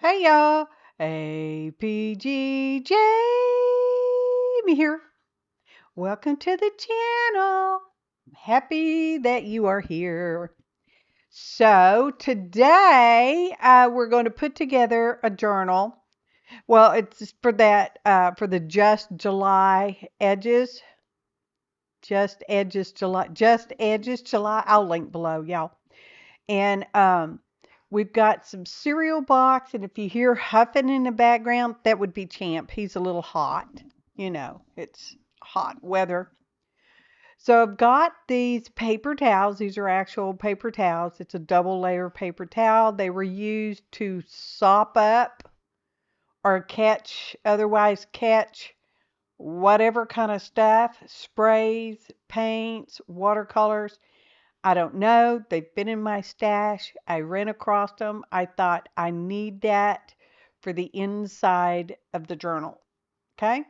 Hey y'all, APG Jamie here. Welcome to the channel. I'm happy that you are here. So today we're going to put together a journal. Well, it's for that for the Just July edges. Just Edges July. I'll link below, y'all. And we've got some cereal box, and if you hear huffing in the background, that would be Champ. He's a little hot. You know, it's hot weather. So I've got these paper towels. These are actual paper towels. It's a double layer paper towel. They were used to sop up or otherwise catch whatever kind of stuff, sprays, paints, watercolors. I don't know. They've been in my stash. I ran across them. I thought I need that for the inside of the journal. Okay.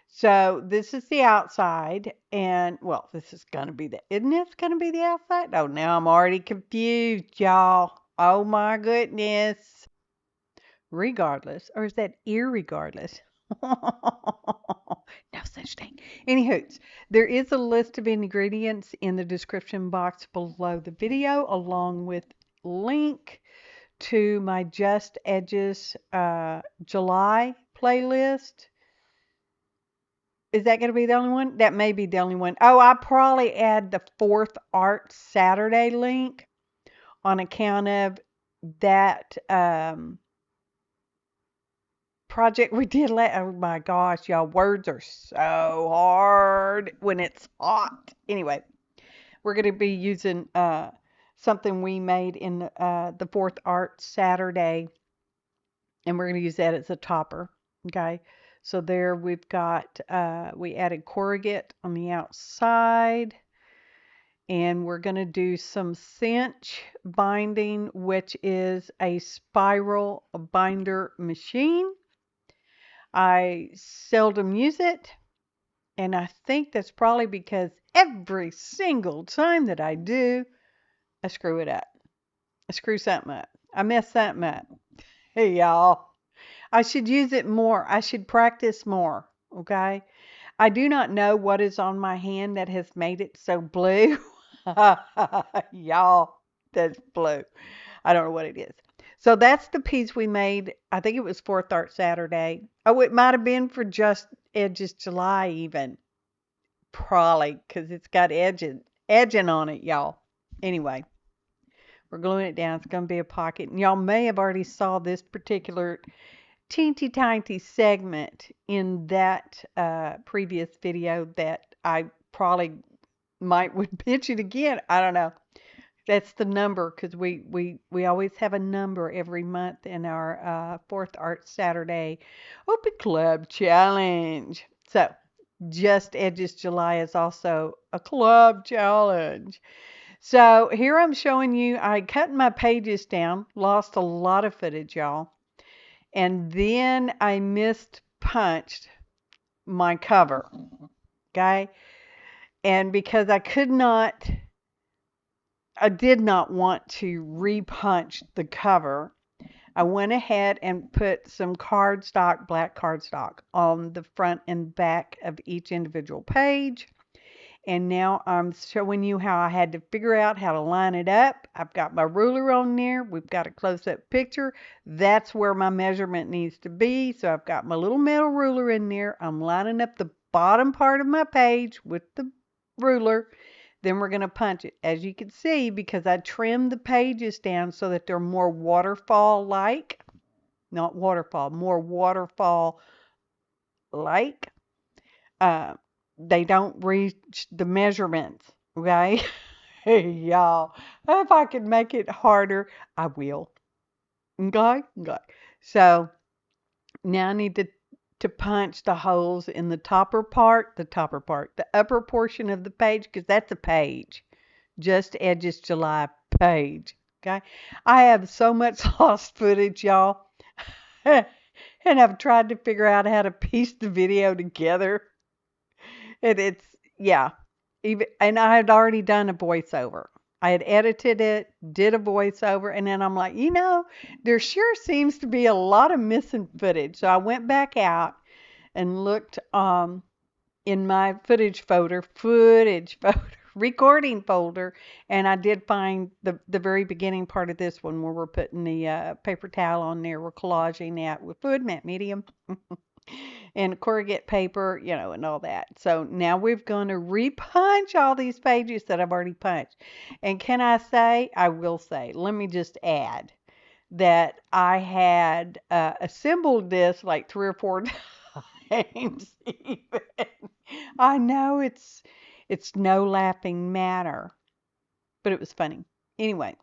So this is the outside. And well, this is going to be isn't this going to be the outside? Oh, now I'm already confused, y'all. Oh my goodness. Regardless. Or is that irregardless? No such thing. Anywho, there is a list of ingredients in the description box below the video, along with link to my Just Edges July playlist. Is that going to be the only one? That may be the only one. Oh, I probably add the 4th Art Saturday link on account of that project we did oh my gosh, y'all, words are so hard when it's hot. Anyway, we're going to be using something we made in the 4th Art Saturday, and we're going to use that as a topper. Okay, so there we've got we added corrugate on the outside, and we're going to do some cinch binding, which is a spiral binder machine. I seldom use it, and I think that's probably because every single time that I do, I screw it up. I screw something up. I mess something up. Hey, y'all. I should use it more. I should practice more, okay? I do not know what is on my hand that has made it so blue. Y'all, that's blue. I don't know what it is. So that's the piece we made. I think it was 4th Art Saturday. Oh, it might have been for Just Edges July even. Probably because it's got edging on it, y'all. Anyway, we're gluing it down. It's going to be a pocket. And y'all may have already saw this particular teensy tiny segment in that previous video that I probably would mention again. I don't know. That's the number because we always have a number every month in our 4th Art Saturday Open Club Challenge. So, Just Edges July is also a club challenge. So, here I'm showing you, I cut my pages down, lost a lot of footage, y'all. And then I missed punched my cover. Okay? And because I did not want to repunch the cover, I went ahead and put some cardstock, black cardstock, on the front and back of each individual page. And now I'm showing you how I had to figure out how to line it up. I've got my ruler on there. We've got a close-up picture. That's where my measurement needs to be. So I've got my little metal ruler in there. I'm lining up the bottom part of my page with the ruler. Then we're going to punch it. As you can see, because I trimmed the pages down so that they're more waterfall-like. Not waterfall, more waterfall-like. They don't reach the measurements, okay? Hey, y'all. If I can make it harder, I will. Okay? Okay. So now I need to punch the holes in the upper part, the upper portion of the page, because that's a page. Just Edges July page. Okay? I have so much lost footage, y'all. And I've tried to figure out how to piece the video together. And yeah. And I had already done a voiceover. I had edited it, did a voiceover, and then I'm like, there sure seems to be a lot of missing footage. So I went back out and looked in my footage folder, recording folder, and I did find the very beginning part of this one where we're putting the paper towel on there. We're collaging that with wood matte medium and corrugate paper, and all that. So now we're going to repunch all these pages that I've already punched. And I will say, let me just add that I had assembled this like 3 or 4 times even. I know it's no laughing matter, but it was funny. Anyway,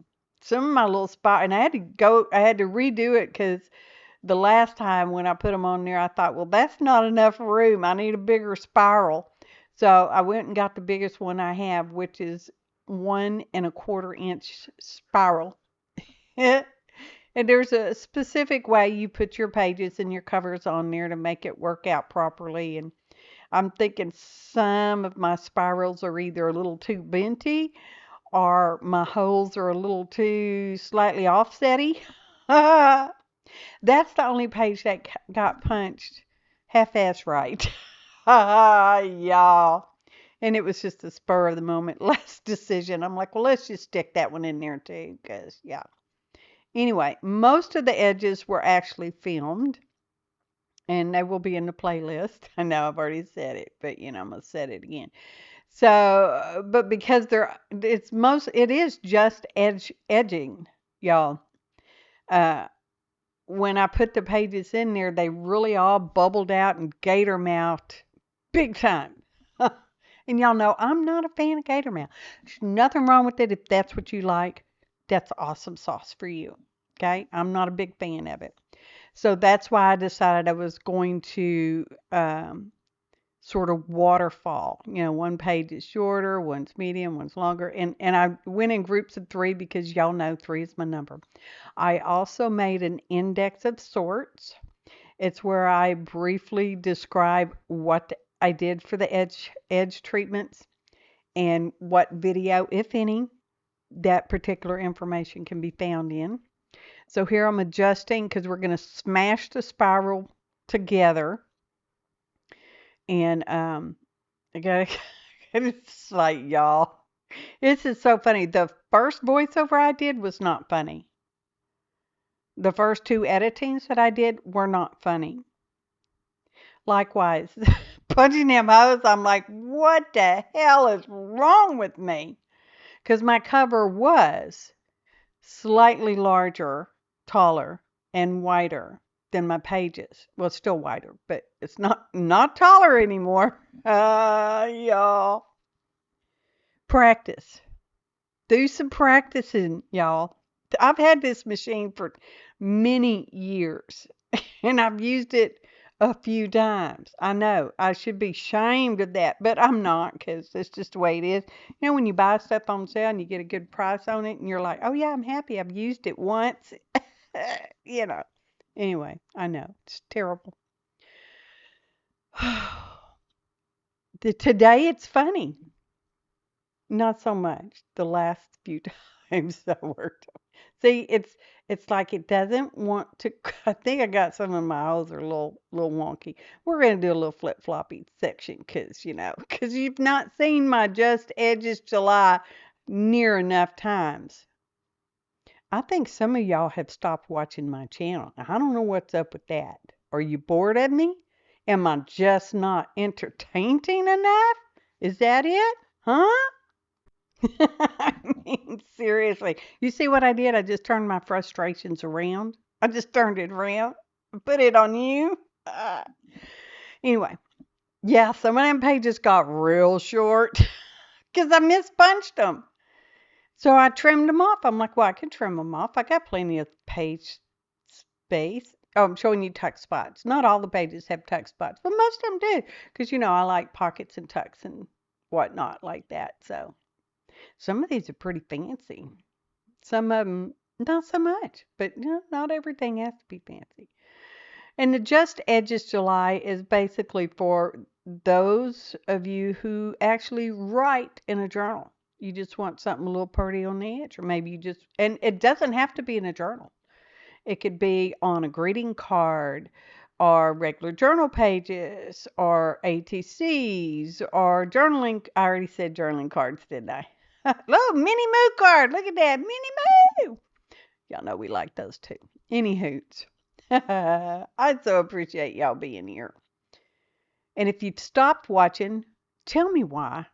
some of my little spot, and I had to redo it because the last time when I put them on there, I thought, well, that's not enough room. I need a bigger spiral. So I went and got the biggest one I have, which is 1¼ inch spiral. And there's a specific way you put your pages and your covers on there to make it work out properly. And I'm thinking some of my spirals are either a little too benty or my holes are a little too slightly offsetty. That's the only page that got punched half-ass right. Y'all. And it was just a spur of the moment last decision. I'm like, well, let's just stick that one in there too, because, yeah. Anyway, most of the edges were actually filmed, and they will be in the playlist. I know I've already said it, but I'm gonna say it again. So, but because it is just edging, y'all. Uh, when I put the pages in there, they really all bubbled out and gator mouthed big time. And y'all know I'm not a fan of gator mouth. There's nothing wrong with it if that's what you like. That's awesome sauce for you. Okay? I'm not a big fan of it. So that's why I decided I was going to sort of waterfall. One page is shorter, one's medium, one's longer. And I went in groups of 3 because y'all know 3 is my number. I also made an index of sorts. It's where I briefly describe what I did for the edge treatments and what video, if any, that particular information can be found in. So here I'm adjusting because we're going to smash the spiral together. And I got it's like, y'all, this is so funny. The first voiceover I did was not funny. The first 2 editings that I did were not funny. Likewise, punching them hoes, I'm like, what the hell is wrong with me? Because my cover was slightly larger, taller, and wider than my pages. Well, it's still wider, but it's not taller anymore. Y'all. Practice. Do some practicing, y'all. I've had this machine for many years, and I've used it a few times. I know I should be ashamed of that, but I'm not because it's just the way it is. When you buy stuff on sale and you get a good price on it, and you're like, oh yeah, I'm happy I've used it once. Anyway, I know it's terrible. Today it's funny. Not so much the last few times I worked. See, it's like it doesn't want to. I think I got some of my holes are a little wonky. We're gonna do a little flip floppy section because you've not seen my Just Edges July near enough times. I think some of y'all have stopped watching my channel. I don't know what's up with that. Are you bored of me? Am I just not entertaining enough? Is that it? Huh? I mean, seriously. You see what I did? I just turned my frustrations around. I just turned it around. Put it on you. Anyway, yeah, some of them pages got real short because I mispunched them. So I trimmed them off. I'm like, well, I can trim them off. I got plenty of page space. Oh, I'm showing you tuck spots. Not all the pages have tuck spots, but most of them do because, I like pockets and tucks and whatnot like that. So some of these are pretty fancy. Some of them, not so much, but not everything has to be fancy. And the Just Edges July is basically for those of you who actually write in a journal. You just want something a little pretty on the edge, or maybe you just, and it doesn't have to be in a journal. It could be on a greeting card, or regular journal pages, or ATCs, or journaling. I already said journaling cards, didn't I? Look, Mini Moo card. Look at that. Mini Moo. Y'all know we like those too. Any hoots. I so appreciate y'all being here. And if you've stopped watching, tell me why.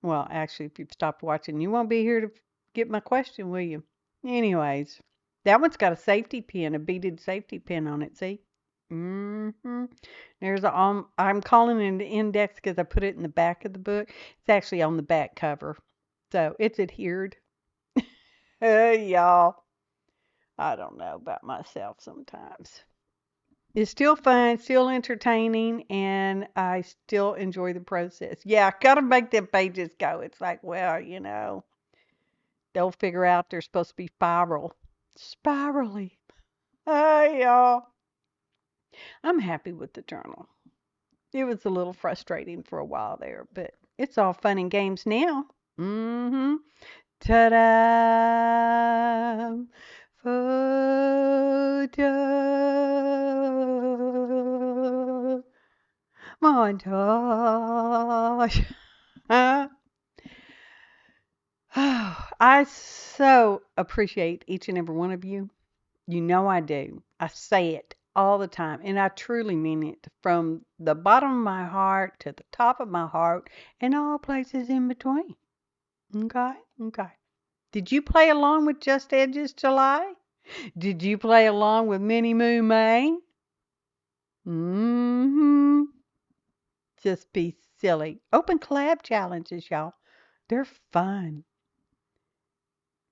Well, actually, if you've stopped watching, you won't be here to get my question, will you? Anyways, that one's got a safety pin, a beaded safety pin on it, see? Mm-hmm. There's a, I'm calling it an index because I put it in the back of the book. It's actually on the back cover. So it's adhered. Hey, y'all. I don't know about myself sometimes. It's still fun, still entertaining, and I still enjoy the process. Yeah, gotta make them pages go. It's like, well, they'll figure out they're supposed to be spirally. Hey, y'all. I'm happy with the journal. It was a little frustrating for a while there, but it's all fun and games now. Mm-hmm. Ta-da! Photo montage. I so appreciate each and every one of you. You know I do. I say it all the time, and I truly mean it from the bottom of my heart to the top of my heart and all places in between. Okay? Okay. Did you play along with Just Edges July? Did you play along with Minnie Moo May? Mm-hmm. Just be silly. Open collab challenges, y'all. They're fun.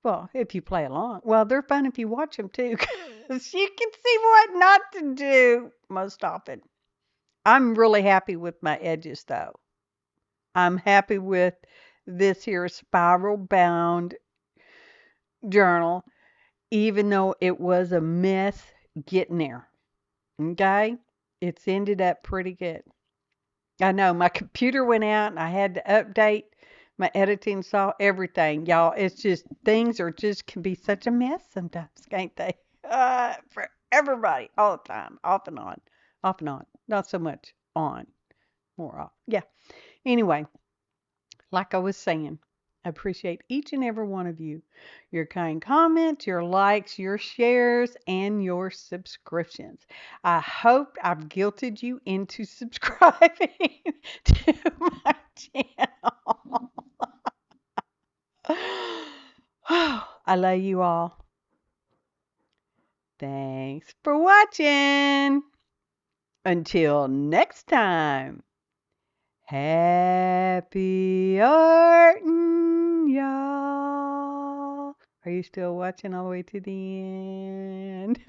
Well, if you play along. Well, they're fun if you watch them too, because you can see what not to do most often. I'm really happy with my edges, though. I'm happy with this here spiral bound journal, even though it was a mess getting there. Okay? It's ended up pretty good. I know my computer went out and I had to update my editing saw everything. Y'all, it's just things are just can be such a mess sometimes, can't they? For everybody, all the time, off and on, off and on. Not so much on, more off. Yeah. Anyway, like I was saying, I appreciate each and every one of you. Your kind comments, your likes, your shares, and your subscriptions. I hope I've guilted you into subscribing to my channel. I love you all. Thanks for watching. Until next time. Happy artin', y'all. Are you still watching all the way to the end?